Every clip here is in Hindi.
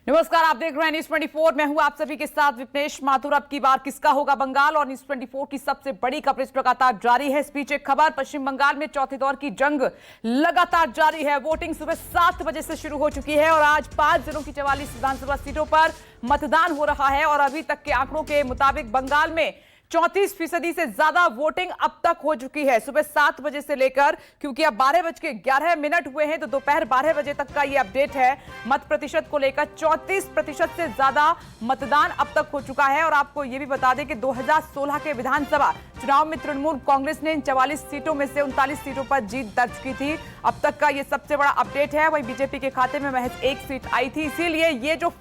नमस्कार, आप देख रहे हैं न्यूज 24। मैं हूं आप सभी के साथ विपनेश माथुर। अब की बार किसका होगा बंगाल और न्यूज 24 की सबसे बड़ी कवरेज लगातार जारी है। इस बीच एक खबर, पश्चिम बंगाल में चौथे दौर की जंग लगातार जारी है। वोटिंग सुबह 7 बजे से शुरू हो चुकी है और आज 5 जिलों की 44 विधानसभा सीटों पर मतदान हो रहा है और अभी तक के आंकड़ों के मुताबिक बंगाल में 34% से ज्यादा वोटिंग अब तक हो चुकी है। सुबह 7 बजे से लेकर, क्योंकि अब 12:11 हुए हैं, तो दोपहर 12 बजे तक का ये अपडेट है। मत प्रतिशत को लेकर 34% से ज्यादा मतदान अब तक हो चुका है। और आपको ये भी बता दें कि 2016 के विधानसभा चुनाव में तृणमूल कांग्रेस ने इन 44 सीटों में से 39 सीटों पर जीत दर्ज की थी। अब तक का ये सबसे बड़ा अपडेट है। वहीं बीजेपी के खाते में महज 1 सीट आई थी। इसीलिए ये जो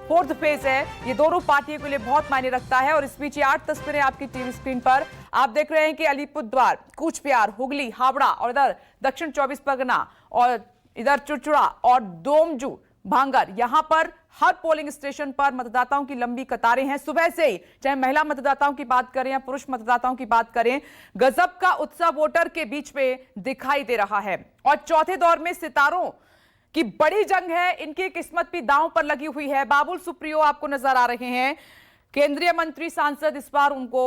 फोर्थ फेज है, ये दोनों पार्टियों के लिए बहुत मायने रखता है। और इस बीच 8 तस्वीरें आपकी टीवी स्क्रीन पर आप देख रहे हैं कि अलीपुरद्वार, कूचबिहार, हुगली, हावड़ा और इधर दक्षिण 24 परगना और इधर चुरचुड़ा और डोमजू, भांगर, यहां पर हर पोलिंग स्टेशन पर मतदाताओं की लंबी कतारें हैं। सुबह से ही, चाहे महिला मतदाताओं की बात करें या पुरुष मतदाताओं की बात करें, गजब का उत्साह वोटर के बीच में दिखाई दे रहा है। और चौथे दौर में सितारों की बड़ी जंग है। इनकी किस्मत भी दांव पर लगी हुई है। बाबुल सुप्रियो आपको नजर आ रहे हैं, केंद्रीय मंत्री, सांसद। इस बार उनको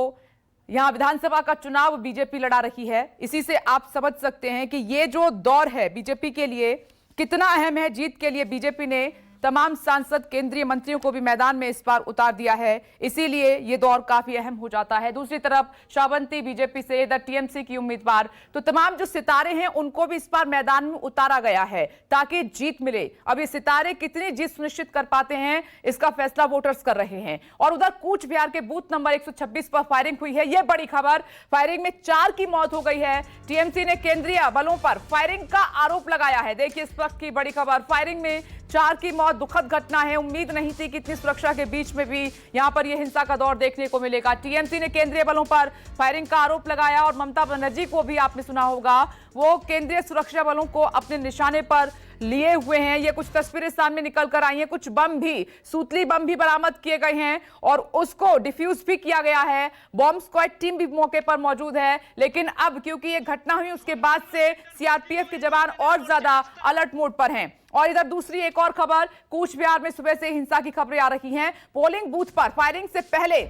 यहां विधानसभा का चुनाव बीजेपी लड़ा रही है। इसी से आप समझ सकते हैं कि ये जो दौर है बीजेपी के लिए कितना अहम है। जीत के लिए बीजेपी ने तमाम सांसद, केंद्रीय मंत्रियों को भी मैदान में इस बार उतार दिया है। इसीलिए ये दौर काफी अहम हो जाता है। दूसरी तरफ श्रावंती बीजेपी से, इधर टीएमसी की उम्मीदवार, तो तमाम जो सितारे हैं उनको भी इस बार मैदान में उतारा गया है ताकि जीत मिले। अब ये सितारे कितनी जीत सुनिश्चित कर पाते हैं, इसका फैसला वोटर्स कर रहे हैं। और उधर कूच बिहार के बूथ नंबर 126 पर फायरिंग हुई है। यह बड़ी खबर, फायरिंग में 4 की मौत हो गई है। टीएमसी ने केंद्रीय बलों पर फायरिंग का आरोप लगाया है। देखिए इस वक्त की बड़ी खबर, फायरिंग में 4 की मौत, दुखद घटना है। उम्मीद नहीं थी कि इतनी सुरक्षा के बीच में भी यहां पर यह हिंसा का दौर देखने को मिलेगा। टीएमसी ने केंद्रीय बलों पर फायरिंग का आरोप लगाया और ममता बनर्जी को भी आपने सुना होगा, वो केंद्रीय सुरक्षा बलों को अपने निशाने पर लिए हुए हैं। ये कुछ तस्वीरें सामने निकल कर आई हैं। कुछ बम भी, सूतली बम भी बरामद किए गए हैं और उसको डिफ्यूज भी किया गया है। बॉम्ब स्क्वाड टीम भी मौके पर मौजूद है। लेकिन अब क्योंकि ये घटना हुई, उसके बाद से सीआरपीएफ के जवान और ज्यादा अलर्ट मोड पर हैं। और इधर दूसरी एक और खबर, कूच बिहार में सुबह से हिंसा की खबरें आ रही हैं। पोलिंग बूथ पर फायरिंग से पहले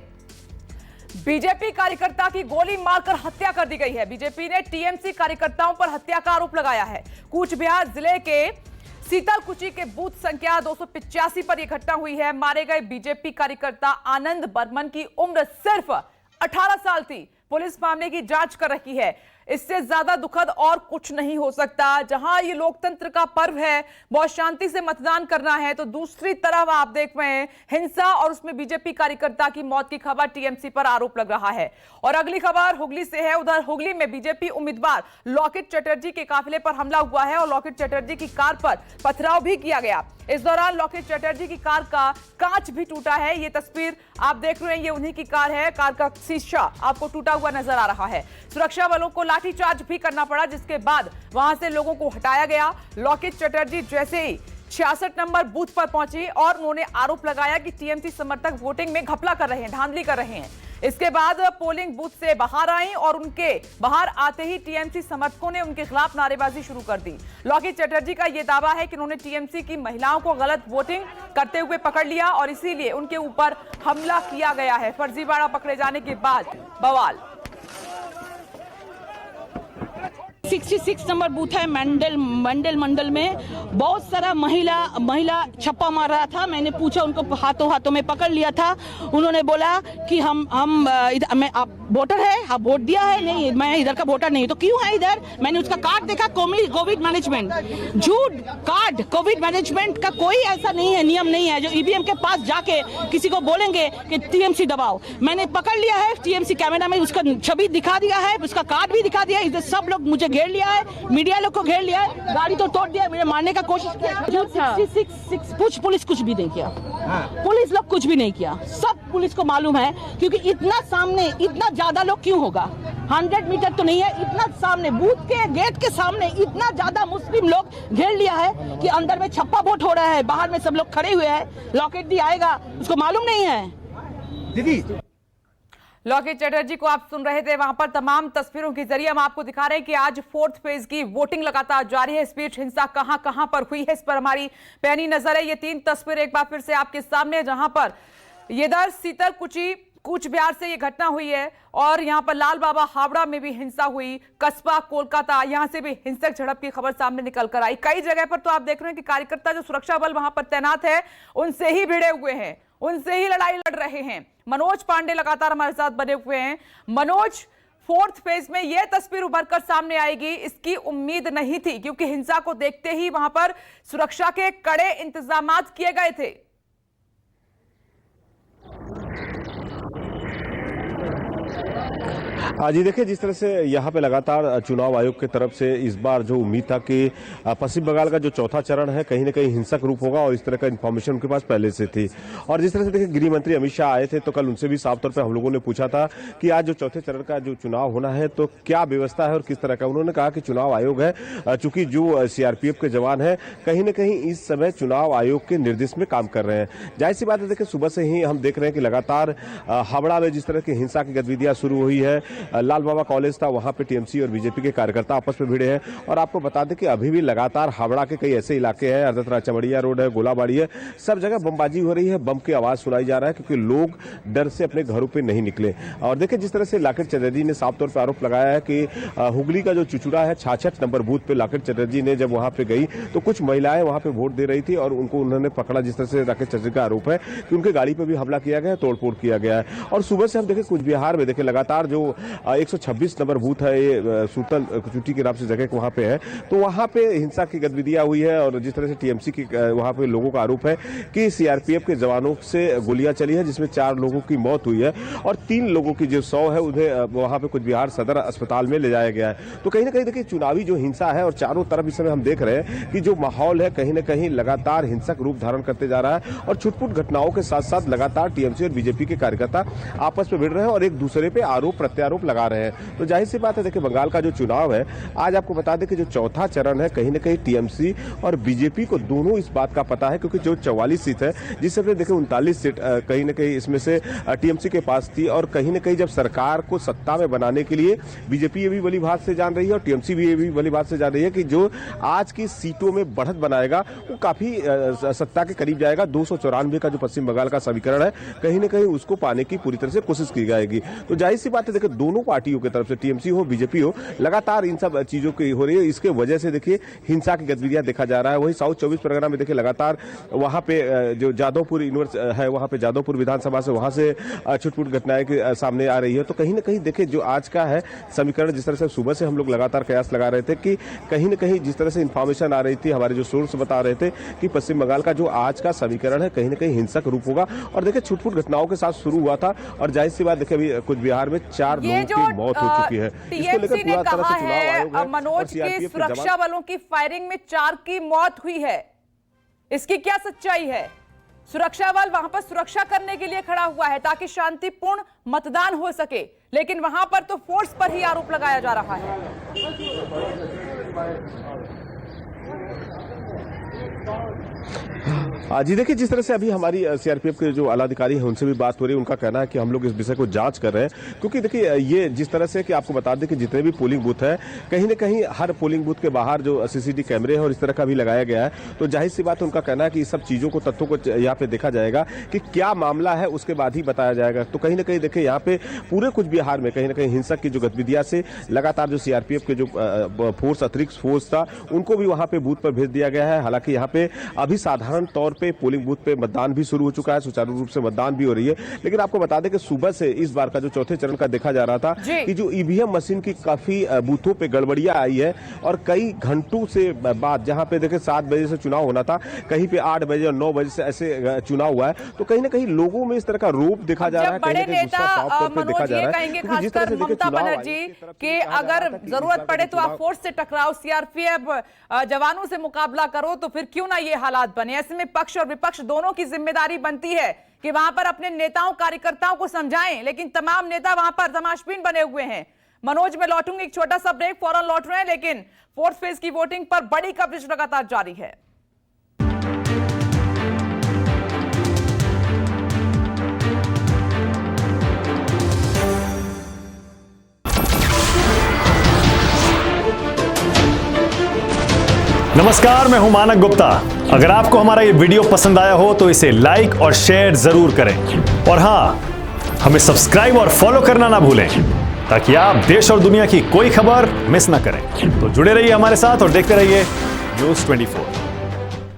बीजेपी कार्यकर्ता की गोली मारकर हत्या कर दी गई है। बीजेपी ने टीएमसी कार्यकर्ताओं पर हत्या का आरोप लगाया है। कूच बिहार जिले के सीतालकुची के बूथ संख्या 285 पर यह घटना हुई है। मारे गए बीजेपी कार्यकर्ता आनंद बर्मन की उम्र सिर्फ 18 साल थी। पुलिस मामले की जांच कर रही है। इससे ज्यादा दुखद और कुछ नहीं हो सकता। जहां ये लोकतंत्र का पर्व है, बहुत शांति से मतदान करना है, तो दूसरी तरफ आप देख रहे हैं हिंसा और उसमें बीजेपी कार्यकर्ता की मौत की खबर, टीएमसी पर आरोप लग रहा है। और अगली खबर हुगली से है। उधर हुगली में बीजेपी उम्मीदवार लॉकेट चटर्जी के काफिले पर हमला हुआ है और लॉकेट चटर्जी की कार पर पथराव भी किया गया। इस दौरान लॉकेट चटर्जी की कार का कांच भी टूटा है। ये तस्वीर आप देख रहे हैं, ये उन्हीं की कार है। कार का शीशा आपको टूटा हुआ नजर आ रहा है। सुरक्षा बलों को लाठीचार्ज भी करना पड़ा, जिसके बाद वहां से लोगों को हटाया गया। लॉकेट चटर्जी जैसे ही 66 नंबर बूथ पर पहुंची और उन्होंने आरोप लगाया कि टीएमसी समर्थक वोटिंग में घपला कर रहे हैं, धांधली कर रहे हैं। इसके बाद पोलिंग बूथ से बाहर आई और उनके बाहर आते ही टीएमसी समर्थकों ने उनके खिलाफ नारेबाजी शुरू कर दी। लॉकेट चटर्जी का यह दावा है कि उन्होंने टीएमसी की महिलाओं को गलत वोटिंग करते हुए पकड़ लिया और इसीलिए उनके ऊपर हमला किया गया है। फर्जीवाड़ा पकड़े जाने के बाद बवाल। 66 नंबर बूथ है मंडल में। बहुत सारा महिला छप्पा मार रहा था। मैंने पूछा, उनको हाथों में पकड़ लिया था। उन्होंने बोला कि आप वोटर है, आप वोट दिया है? नहीं, मैं इधर का वोटर नहीं। तो क्यों है इधर? मैंने उसका कार्ड देखा, कोविड मैनेजमेंट, झूठ कार्ड। कोविड मैनेजमेंट का कोई ऐसा नहीं है, नियम नहीं है जो ईवीएम के पास जाके किसी को बोलेंगे कि टीएमसी दबाओ। मैंने पकड़ लिया है, टीएमसी कैमरा में उसका छवि दिखा दिया है, उसका कार्ड भी दिखा दिया है। इधर सब लोग मुझे घेर लिया है, मीडिया लोग को घेर लिया है, गाड़ी तो तोड़ दिया, मुझे मारने का कोशिश किया। 66 पुलिस कुछ भी नहीं किया। पुलिस लोग कुछ भी नहीं किया। सब पुलिस को मालूम है, क्योंकि इतना सामने इतना ज्यादा लोग क्यों होगा? 100 मीटर तो नहीं है, इतना सामने बूथ के गेट के सामने इतना ज्यादा मुस्लिम लोग घेर लिया है कि अंदर में छप्पा वोट हो रहा है, बाहर में सब लोग खड़े हुए हैं। लॉकेट भी आएगा, उसको मालूम नहीं है। दीदी लॉकेट चैटर्जी को आप सुन रहे थे। वहां पर तमाम तस्वीरों के जरिए हम आपको दिखा रहे हैं कि आज फोर्थ फेज की वोटिंग लगातार जारी है। इस बीच हिंसा कहां कहां पर हुई है, इस पर हमारी पैनी नजर है। ये 3 तस्वीरें एक बार फिर से आपके सामने, जहां पर ये दर सीतरकुची कूच बिहार से ये घटना हुई है और यहां पर लाल बाबा हावड़ा में भी हिंसा हुई। कस्बा कोलकाता, यहां से भी हिंसक झड़प की खबर सामने निकल कर आई। कई जगह पर तो आप देख रहे हैं कि कार्यकर्ता जो सुरक्षा बल वहां पर तैनात है उनसे ही भिड़े हुए हैं, उनसे ही लड़ाई लड़ रहे हैं। मनोज पांडे लगातार हमारे साथ बने हुए हैं। मनोज, फोर्थ फेज में यह तस्वीर उभर कर सामने आएगी, इसकी उम्मीद नहीं थी, क्योंकि हिंसा को देखते ही वहां पर सुरक्षा के कड़े इंतजाम किए गए थे। जी देखिए, जिस तरह से यहाँ पे लगातार चुनाव आयोग की तरफ से इस बार जो उम्मीद था कि पश्चिम बंगाल का जो चौथा चरण है कहीं ना कहीं हिंसक रूप होगा और इस तरह का इन्फॉर्मेशन उनके पास पहले से थी। और जिस तरह से देखिए गृह मंत्री अमित शाह आए थे तो कल उनसे भी साफ तौर पे हम लोगों ने पूछा था कि आज जो चौथे चरण का जो चुनाव होना है तो क्या व्यवस्था है और किस तरह का। उन्होंने कहा कि चुनाव आयोग है, चूंकि जो सीआरपीएफ के जवान है कहीं ना कहीं इस समय चुनाव आयोग के निर्देश में काम कर रहे हैं। जाहिर सी बात है, देखिए सुबह से ही हम देख रहे हैं कि लगातार हावड़ा में जिस तरह की हिंसा की गतिविधियां शुरू हुई है, लाल बाबा कॉलेज था वहां पे टीएमसी और बीजेपी के कार्यकर्ता आपस में भिड़े हैं। और आपको बता दें कि अभी भी लगातार हावड़ा के कई ऐसे इलाके हैं, अर्धतरा चमड़िया रोड है, गोलाबाड़ी है, सब जगह बमबाजी हो रही है, बम की आवाज सुनाई जा रहा है क्योंकि लोग डर से अपने घरों पे नहीं निकले। और देखिए जिस तरह से लॉकेट चटर्जी ने साफ तौर पर आरोप लगाया है कि हुगली का जो चुचुड़ा है 66 नंबर बूथ पे लॉकेट चटर्जी ने जब वहां पे गई तो कुछ महिलाएं वहां पे वोट दे रही थी और उनको उन्होंने पकड़ा। जिस तरह से लॉकेट चटर्जी का आरोप है कि उनकी गाड़ी पे भी हमला किया गया, तोड़फोड़ किया गया है। और सुबह से हम देखें कुछ बिहार में देखें लगातार जो 126 नंबर बूथ है, ये सूतल चुटी के नाम से जगह वहां पे है, तो वहां पे हिंसा की गतिविधियां हुई है। और जिस तरह से टीएमसी की वहां पे लोगों का आरोप है कि सीआरपीएफ के जवानों से गोलियां चली है जिसमें 4 लोगों की मौत हुई है और 3 लोगों की जो 100 है उन्हें वहां पे कुछ बिहार सदर अस्पताल में ले जाया गया है। तो कहीं ना कहीं देखिए चुनावी जो हिंसा है और चारों तरफ इस समय हम देख रहे हैं कि जो माहौल है कहीं ना कहीं लगातार हिंसक रूप धारण करते जा रहा है और छुटपुट घटनाओं के साथ साथ लगातार टीएमसी और बीजेपी के कार्यकर्ता आपस में भिड़ रहे हैं और एक दूसरे पे आरोप प्रत्यारोप लगा रहे हैं। तो जाहिर सी बात है, देखिए बंगाल का जो चुनाव है आज आपको बता दें कि जो चौथा चरण है कहीं ना कहीं टीएमसी और बीजेपी को दोनों इस बात का पता है, क्योंकि जो 44 सीट है जिससे देखिए 39 सीट कहीं ना कहीं इसमें से टीएमसी के पास थी। और कहीं ना कहीं जब सरकार को सत्ता में बनाने के लिए बीजेपी ये भी भली बात से जान रही है और टीएमसी भी ये भी भली बात से जान रही है कि जो आज की सीटों में बढ़त बनाएगा वो काफी सत्ता के करीब जाएगा। 294 का जो पश्चिम बंगाल का समीकरण है कहीं ना कहीं उसको पाने की पूरी तरह से कोशिश की जाएगी। तो जाहिर सी बात है, देखिए दोनों पार्टियों की तरफ से टीएमसी हो बीजेपी हो लगातार इन सब चीजों की हो रही है। इसके वजह से देखिए हिंसा की गतिविधियां देखा जा रहा है। वही साउथ 24 परगना में देखिए लगातार वहां पे जो जादवपुर यूनिवर्सिटी है वहां पे जादवपुर विधानसभा से वहां से छुटपुट घटनाएं सामने आ रही है। तो कहीं ना कहीं देखिए जो आज का है समीकरण, जिस तरह से सुबह से हम लोग लगातार कयास लगा रहे थे कि कहीं ना कहीं जिस तरह से इंफॉर्मेशन आ रही थी, हमारे जो सोर्स बता रहे थे कि पश्चिम बंगाल का जो आज का समीकरण है कहीं ना कहीं हिंसक रूप होगा। और देखिए छुटपुट घटनाओं के साथ शुरू हुआ था और जाहिर सी बात देखिए अभी कुछ बिहार में 4 लोगों की मौत हो चुकी है। इसको लेकर पूरा तरह से चुनाव आयोग है। मनोज की सुरक्षा बलों की फायरिंग में 4 की मौत हुई है, इसकी क्या सच्चाई है? सुरक्षा बल वहां पर सुरक्षा करने के लिए खड़ा हुआ है ताकि शांतिपूर्ण मतदान हो सके, लेकिन वहां पर तो फोर्स पर ही आरोप लगाया जा रहा है। जी देखिए, जिस तरह से अभी हमारी सीआरपीएफ के जो आला अधिकारी हैं उनसे भी बात हो रही है, उनका कहना है कि हम लोग इस विषय को जांच कर रहे हैं, क्योंकि देखिए ये जिस तरह से कि आपको बता दें कि जितने भी पोलिंग बूथ है कहीं ना कहीं हर पोलिंग बूथ के बाहर जो सीसीटीवी कैमरे हैं और इस तरह का भी लगाया गया है। तो जाहिर सी बात है उनका कहना है कि इस सब चीजों को तथ्यों को यहाँ पे देखा जाएगा कि क्या मामला है, उसके बाद ही बताया जाएगा। तो कहीं ना कहीं देखिए यहाँ पे पूरे कुछ बिहार में कहीं ना कहीं हिंसक की जो गतिविधियां से लगातार जो सीआरपीएफ के जो फोर्स अतिरिक्त फोर्स था उनको भी वहां पे बूथ पर भेज दिया गया है। हालांकि यहाँ पे अभी साधारण तौर पे पोलिंग बूथ पे मतदान भी शुरू हो चुका है, सुचारू रूप से मतदान भी हो रही है। लेकिन आपको बता दें कि सुबह से इस बार का जो चौथे चरण का देखा जा रहा था कि जो ईवीएम मशीन की काफी बूथों पे गड़बड़ियां आई है और कई घंटों से बाद जहां पे देखे 7 बजे से चुनाव होना था, कहीं पे 8 बजे और 9 बजे से ऐसे चुनाव हुआ है। तो कहीं ना कहीं लोगों में इस तरह का रूप देखा जा रहा है, कहीं ना कहीं गुस्सा साफ तौर पे देखा जा रहा है। जिस तरह से ममता बनर्जी कि अगर जरूरत पड़े तो आप फोर्स से टकराओ, सीआरपीएफ जवानों से मुकाबला करो, तो फिर क्यों ना ये हालात बने। ऐसे में पक्ष और विपक्ष दोनों की जिम्मेदारी बनती है कि वहां पर अपने नेताओं कार्यकर्ताओं को समझाएं, लेकिन तमाम नेता वहां पर तमाशबीन बने हुए हैं। मनोज, मैं लौटूंगी, एक छोटा सा ब्रेक, फौरन लौट रहे हैं, लेकिन फोर्थ फेज की वोटिंग पर बड़ी कवरेज लगातार जारी है। नमस्कार, मैं हूं मानक गुप्ता। अगर आपको हमारा ये वीडियो पसंद आया हो तो इसे लाइक और शेयर जरूर करें और हां, हमें सब्सक्राइब और फॉलो करना ना भूलें ताकि आप देश और दुनिया की कोई खबर मिस ना करें। तो जुड़े रहिए हमारे साथ और देखते रहिए न्यूज़ 24।